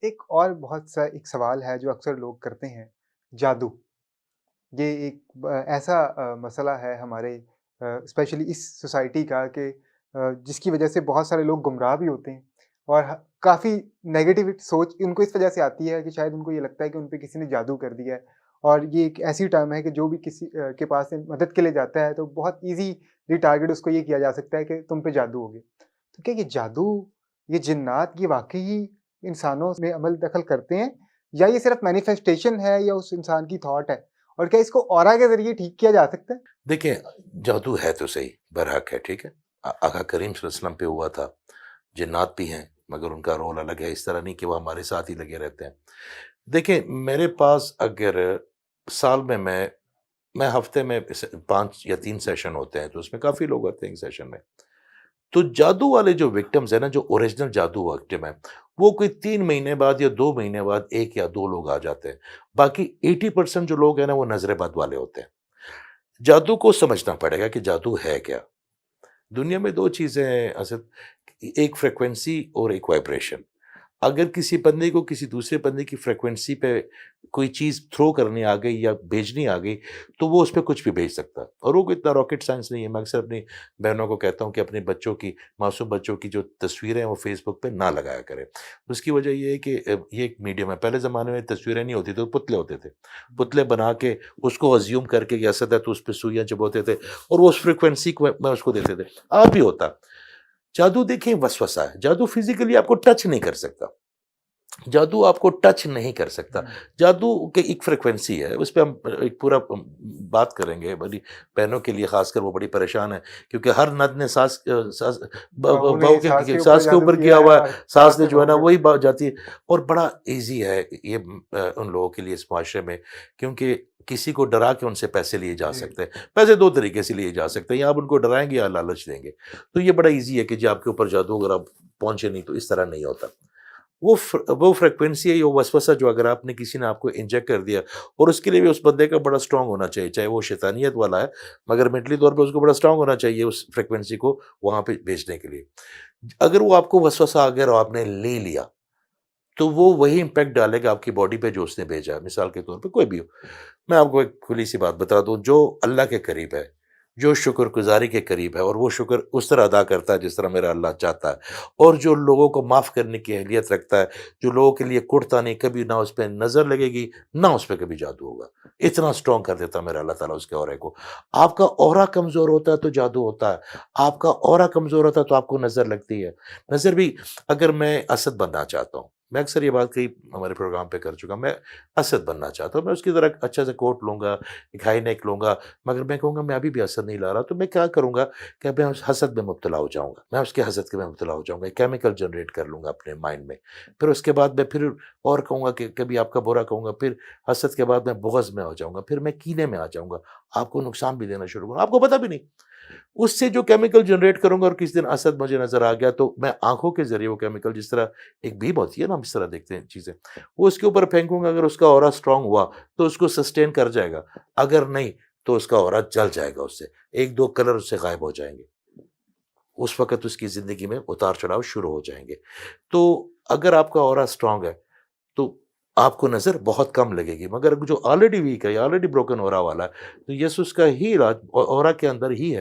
एक और एक सवाल है जो अक्सर लोग करते हैं, जादू। ये एक ऐसा मसला है हमारे स्पेशली इस सोसाइटी का कि जिसकी वजह से बहुत सारे लोग गुमराह भी होते हैं और काफ़ी नेगेटिव सोच उनको इस वजह से आती है कि शायद उनको ये लगता है कि उन पे किसी ने जादू कर दिया है। और ये एक ऐसी टर्म है कि जो भी किसी के पास से मदद के लिए जाता है तो बहुत ईज़िली टारगेट उसको ये किया जा सकता है कि तुम पे जादू हो गया। तो क्या ये जादू, ये जिन्नात ये वाक़ई इंसानों में अमल दखल करते हैं या ये सिर्फ़ मैनिफेस्टेशन है या उस इंसान की थॉट है? और क्या इसको ऑरा के ज़रिए ठीक किया जा सकता है? देखिए, जादू है तो सही, बरहक है, ठीक है? आका करीम सल्लल्लाहु अलैहि वसल्लम पे हुआ था, जिन्नात भी हैं, मगर उनका रोल अलग है, इस तरह नहीं कि वो हमारे साथ ही लगे रहते हैं। देखिए, मेरे पास अगर साल में मैं हफ़्ते में 5 या 3 सेशन होते हैं, तो उसमें काफ़ी लोग आते हैं एक सेशन में। तो जादू वाले जो विक्टिम्स हैं ना, जो ओरिजिनल जादू विक्टिम है, वो कोई 3 महीने बाद या 2 महीने बाद 1 या 2 लोग आ जाते हैं। बाकी 80% जो लोग हैं ना, वो नज़रेबद वाले होते हैं। जादू को समझना पड़ेगा कि जादू है क्या? दुनिया में 2 चीज़ें हैं असद, एक फ्रीक्वेंसी और एक वाइब्रेशन। अगर किसी बंदे को किसी दूसरे बंदे की फ्रीक्वेंसी पे कोई चीज़ थ्रो करनी आ गई या भेजनी आ गई, तो वो उस पे कुछ भी भेज सकता है और वो कोई इतना रॉकेट साइंस नहीं है। मैं अक्सर अपनी बहनों को कहता हूँ कि अपने बच्चों की, मासूम बच्चों की जो तस्वीरें हैं, वो फ़ेसबुक पे ना लगाया करें। उसकी वजह ये है कि ये एक मीडियम है। पहले ज़माने में तस्वीरें नहीं होती थी, तो पुतले होते थे। पुतले बना के उसको अज़्यूम करके कि असद है, तो उस पे सुइयाँ चुभोते थे और वो उस फ्रीक्वेंसी को मैं उसको देते थे। आज भी होता। जादू देखिए वसवसा है। जादू फिज़िकली आपको टच नहीं कर सकता। जादू आपको टच नहीं कर सकता। हुँ। जादू की एक फ्रीक्वेंसी है, उस पे हम एक पूरा बात करेंगे। बड़ी बहनों के लिए ख़ासकर वो बड़ी परेशान हैं क्योंकि हर नर ने सास ब ब बहू ने बहू सास के के ऊपर सास के जादू ऊपर किया किया है हुआ है, और सास सास ने ने जो है बहू ना के वही बात जाती है। और बड़ा ईज़ी है ये उन लोगों के लिए इस माशरे में, क्योंकि किसी को डरा के उनसे पैसे लिए जा जी। सकते हैं। पैसे 2 तरीके से लिए जा सकते हैं, या आप उनको डराएँगे या लालच देंगे। तो ये बड़ा ईज़ी है कि जी आपके ऊपर जादू, अगर आप पहुँचे नहीं तो इस तरह नहीं होता। वो फ्रीक्वेंसी है, वो वसवसा जो अगर आपने किसी ने आपको इंजेक्ट कर दिया, और उसके लिए भी उस बंदे का बड़ा स्ट्रांग होना चाहिए, चाहे वो शैतानियत वाला है, मगर मेंटली तौर पे उसको बड़ा स्ट्रांग होना चाहिए उस फ्रीक्वेंसी को वहाँ पे भेजने के लिए। अगर वो आपको वसवसा आ गया और आपने ले लिया, तो वो वही इम्पैक्ट डालेगा आपकी बॉडी पे जो उसने भेजा है। मिसाल के तौर पे कोई भी हो। मैं आपको एक खुली-सी बात बता दूँ, जो अल्लाह के करीब है, जो शुक्रगुज़ारी के करीब है और वो शुक्र उस तरह अदा करता है जिस तरह मेरा अल्लाह चाहता है, और जो लोगों को माफ़ करने की अहलियत रखता है, जो लोगों के लिए कुढ़ता नहीं, कभी ना उस पे नज़र लगेगी, ना उस पे कभी जादू होगा। इतना स्ट्रॉन्ग कर देता है मेरा अल्लाह ताला उसके ऑरे को। आपका ऑरा कमज़ोर होता है तो जादू होता है, आपका ऑरा कमज़ोर होता है तो आपको नज़र लगती है। नज़र भी, अगर मैं असद बनना चाहता हूँ, मैं अक्सर ये बात कई हमारे प्रोग्राम पे कर चुका हूँ, मैं असद बनना चाहता हूँ, मैं उसकी तरह अच्छा सा कोट लूँगा, एक हाई नेक लूँगा, मगर मैं कहूँगा मैं अभी भी असद नहीं ला रहा, तो मैं क्या करूँगा कि मैं उस हसद में मुब्तला हो जाऊँगा, मैं उसके हसद के में मुब्तला हो जाऊँगा, एक केमिकल जनरेट कर लूँगा अपने माइंड में। फिर उसके बाद मैं फिर और कहूँगा कि कभी आपका बुरा कहूँगा, फिर हसद के बाद मैं बुग़्ज़ में आ जाऊँगा, फिर मैं कीने में आ जाऊँगा, आपको नुकसान भी देना शुरू करूँगा, आपको पता भी नहीं। उससे जो केमिकल जनरेट करूँगा, और किसी दिन असद मुझे नज़र आ गया, तो मैं आँखों के ज़रिए वो केमिकल, जिस तरह एक बीम होती है ना, हम इस तरह देखते हैं चीज़ें, वो उसके ऊपर फेंकूँगा। अगर उसका ऑरा स्ट्रॉन्ग हुआ, तो उसको सस्टेन कर जाएगा, अगर नहीं, तो उसका ऑरा जल जाएगा उससे, 1-2 कलर उससे गायब हो जाएँगे। उस वक़्त उसकी ज़िंदगी में उतार-चढ़ाव शुरू हो जाएँगे। तो अगर आपका ऑरा स्ट्रॉन्ग है, तो आपको नज़र बहुत कम लगेगी, मगर जो ऑलरेडी वीक है या ऑलरेडी ब्रोकन ऑरा वाला है, तो यस उसका ही इलाज ऑरा के अंदर ही है।